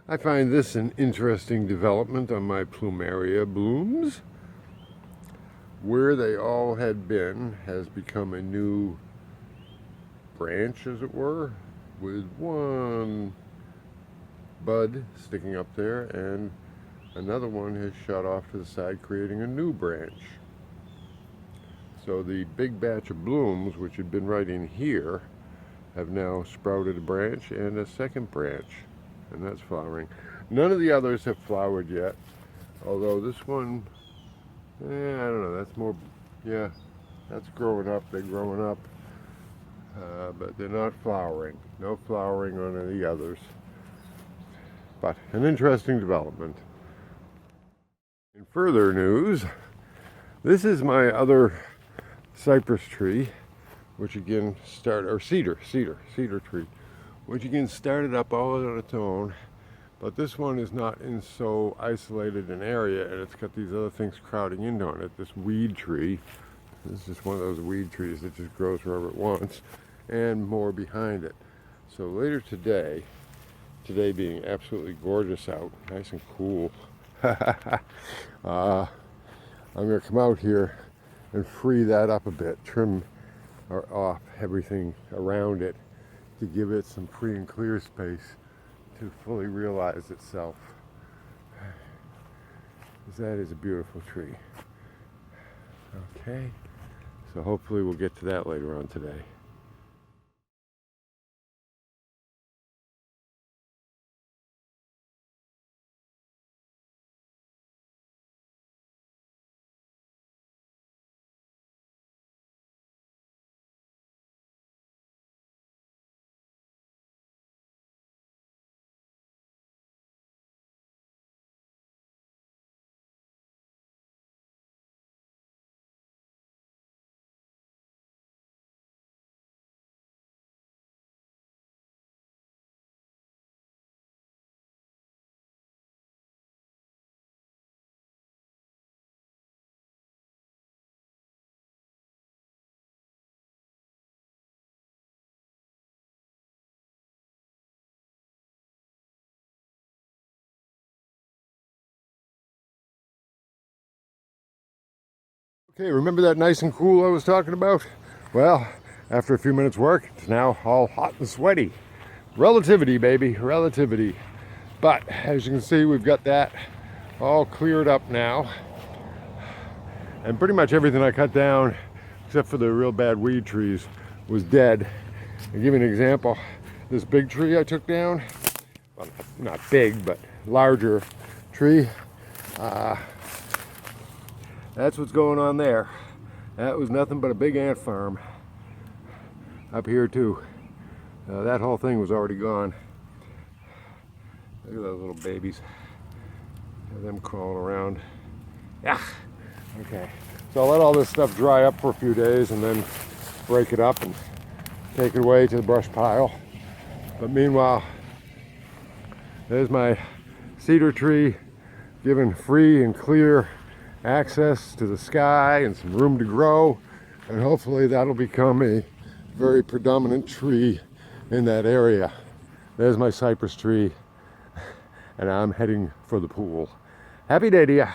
I find this an interesting development on my plumeria blooms. Where they all had been has become a new branch, as it were, with one bud sticking up there, and another one has shot off to the side, creating a new branch. So the big batch of blooms, which had been right in here, have now sprouted a branch and a second branch, and that's flowering. None of the others have flowered yet, although this one, I don't know, that's more, yeah, that's growing up, they're growing up, but they're not flowering. No flowering on any others, but an interesting development. In further news, this is my other cypress tree, which again cedar tree, which again started up all on its own, but this one is not in so isolated an area, and it's got these other things crowding in on it. This weed tree, this is just one of those weed trees that just grows wherever it wants, and more behind it. So later today being absolutely gorgeous out, nice and cool, I'm going to come out here and free that up a bit, trim off everything around it to give it some free and clear space to fully realize itself. That is a beautiful tree. Okay, so hopefully we'll get to that later on today. Okay, remember that nice and cool I was talking about? Well, after a few minutes work, it's now all hot and sweaty. Relativity, baby, relativity. But as you can see, we've got that all cleared up now. And pretty much everything I cut down, except for the real bad weed trees, was dead. I'll give you an example. This big tree I took down, well, not big, but larger tree, that's what's going on there. That was nothing but a big ant farm. Up here too. That whole thing was already gone. Look at those little babies. Have them crawling around. Yeah. Okay. So I'll let all this stuff dry up for a few days and then break it up and take it away to the brush pile. But meanwhile, there's my cedar tree, given free and clear access to the sky and some room to grow, and hopefully that'll become a very predominant tree in that area. There's my cypress tree, and I'm heading for the pool. Happy day to ya.